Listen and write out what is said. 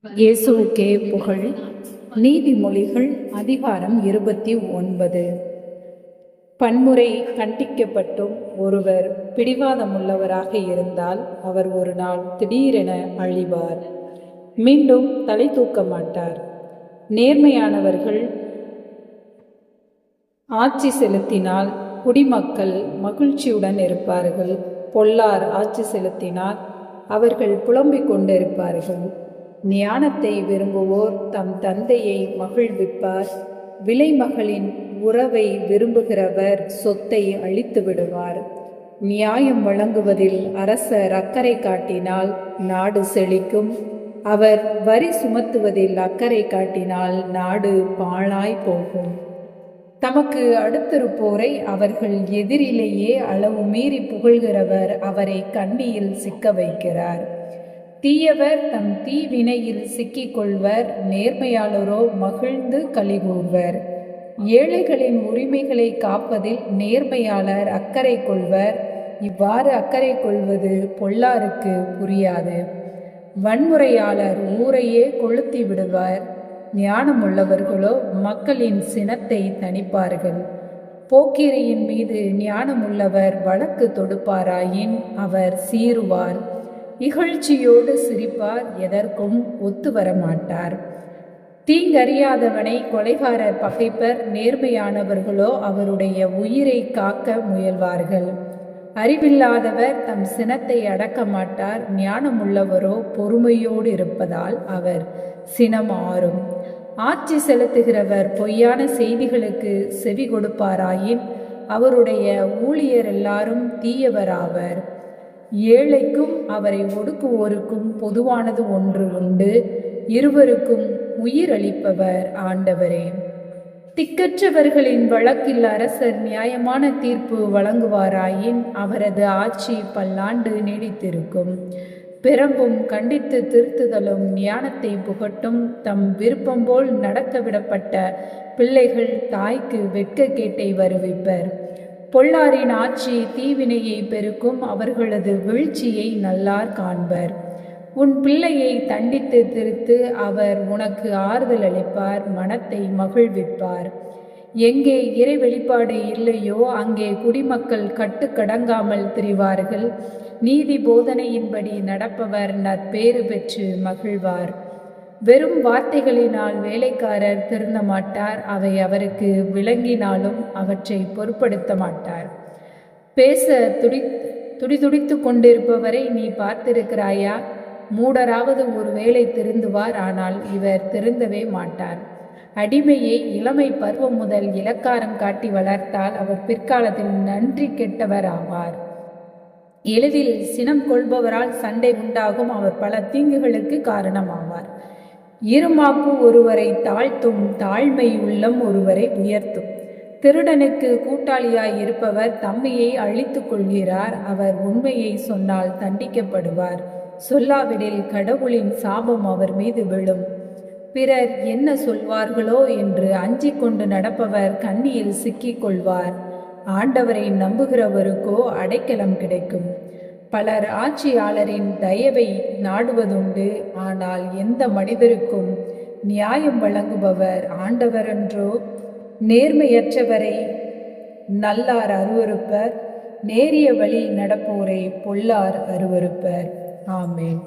இயேசுவுக்கே புகழ். நீதிமொழிகள் அதிகாரம் 29. பன்முறை கண்டிக்கப்பட்டும் ஒருவர் பிடிவாதமுள்ளவராக இருந்தால் அவர் ஒரு நாள் திடீரென அழிவார், மீண்டும் தலை தூக்க மாட்டார். நேர்மையானவர்கள் ஆட்சி செலுத்தினால் குடிமக்கள் மகிழ்ச்சியுடன் இருப்பார்கள். பொல்லார் ஆட்சி செலுத்தினால் அவர்கள் புலம்பிக் கொண்டிருப்பார்கள். ஞானத்தை விரும்புவோர் தம் தந்தையை மகிழ்விப்பார். விலைமகளின் உறவை விரும்புகிறவர் சொத்தை அழித்து விடுவார். நியாயம் வழங்குவதில் அரசர் அக்கறை காட்டினால் நாடு செழிக்கும். அவர் வரி சுமத்துவதில் அக்கறை காட்டினால் நாடு பாழாய் போகும். தமக்கு அடுத்திருப்போரை அவர்கள் எதிரிலேயே அளவு மீறி புகழ்கிறவர் அவரை கண்ணியில் சிக்க வைக்கிறார். தீயவர் தம் தீவினையில் சிக்கிக்கொள்வர், நேர்மையாளரோ மகிழ்ந்து கலிகூர்வர். ஏழைகளின் உரிமைகளை காப்பதில் நேர்மையாளர் அக்கறை கொள்வர். இவ்வாறு அக்கறை கொள்வது பொல்லாருக்கு புரியாது. வன்முறையாளர் ஊரையே கொளுத்தி விடுவார். ஞானமுள்ளவர்களோ மக்களின் சினத்தை தணிப்பார்கள். போக்கிரியின் மீது ஞானமுள்ளவர் வழக்கு தொடுப்பாராயின் அவர் சீருவார். இகழ்ச்சியோடு சிரிப்பார், எதற்கும் ஒத்து வரமாட்டார். தீங்கறியாதவனை கொலைகாரர் பகைப்பர், நேர்மையானவர்களோ அவருடைய உயிரை காக்க முயல்வார்கள். அறிவில்லாதவர் தம் சினத்தை அடக்க மாட்டார். ஞானமுள்ளவரோ பொறுமையோடு இருப்பதால் அவர் சினம் ஆறும். ஆட்சி செலுத்துகிறவர் பொய்யான செய்திகளுக்கு செவி கொடுப்பாராயின் அவருடைய ஊழியர் எல்லாரும் தீயவராவர். ஏழைக்கும் அவரை ஒடுக்குவோருக்கும் பொதுவானது ஒன்று உண்டு, இருவருக்கும் உயிரளிப்பவர் ஆண்டவரே. திக்கற்றவர்களின் வழக்கில் அரசர் நியாயமான தீர்ப்பு வழங்குவாராயின் அவரது ஆட்சி பல்லாண்டு நீடித்திருக்கும். பிறம்பும் கண்டித்து திருத்துதலும் ஞானத்தை புகட்டும். தம் விருப்பம் போல் நடக்க விடப்பட்ட பிள்ளைகள் தாய்க்கு வெட்கக்கேட்டை வருவிப்பர். பொல்லாரின் ஆட்சி தீவினையை பெருக்கும், அவர்களது வீழ்ச்சியை நல்லார் காண்பர். உன் பிள்ளையை தண்டித்து திருத்து, அவர் உனக்கு ஆறுதல் அளிப்பார், மனத்தை மகிழ்விப்பார். எங்கே இறை வெளிப்பாடு இல்லையோ அங்கே குடிமக்கள் கட்டுக்கடங்காமல் திரிவார்கள். நீதி போதனையின்படி நடப்பவர் நற்பேறு பெற்று மகிழ்வார். வெறும் வார்த்தைகளினால் வேலைக்காரர் திருந்த மாட்டார். அவை அவருக்கு விளங்கினாலும் அவற்றை பொருட்படுத்த மாட்டார். பேச துடிதுடித்து கொண்டிருப்பவரை நீ பார்த்திருக்கிறாயா? மூடராவது ஒருவேளை திருந்துவார், ஆனால் இவர் திருந்தவே மாட்டார். அடிமையை இளமை பருவம் முதல் இலக்காரம் காட்டி வளர்த்தால் அவர் பிற்காலத்தில் நன்றி கெட்டவர் ஆவார். எளிதில் சினம் கொள்பவரால் சண்டை உண்டாகும், அவர் பல தீங்குகளுக்கு காரணமாவார். இருமாப்பு ஒருவரை தாழ்த்தும், தாழ்மை உள்ளம் ஒருவரை உயர்த்தும். திருடனுக்கு கூட்டாளியாய் இருப்பவர் தம்மையை அழித்து கொள்கிறார். அவர் உண்மையை சொன்னால் தண்டிக்கப்படுவார், சொல்லாவிடில் கடவுளின் சாபம் அவர் மீது விழும். பிறர் என்ன சொல்வார்களோ என்று அஞ்சிக் கொண்டு நடப்பவர் கண்ணியில் சிக்கிக் கொள்வார். ஆண்டவரை நம்புகிறவருக்கோ அடைக்கலம் கிடைக்கும். பலர் ஆட்சியாளரின் தயவை நாடுவதுண்டு, ஆனால் எந்த மனிதருக்கும் நியாயம் வழங்குபவர் ஆண்டவரென்றோ. நேர்மையற்றவரை நல்லார் அருவருப்பர், நேரிய வழி நடப்போரை பொல்லார் அருவருப்பர். ஆமென்.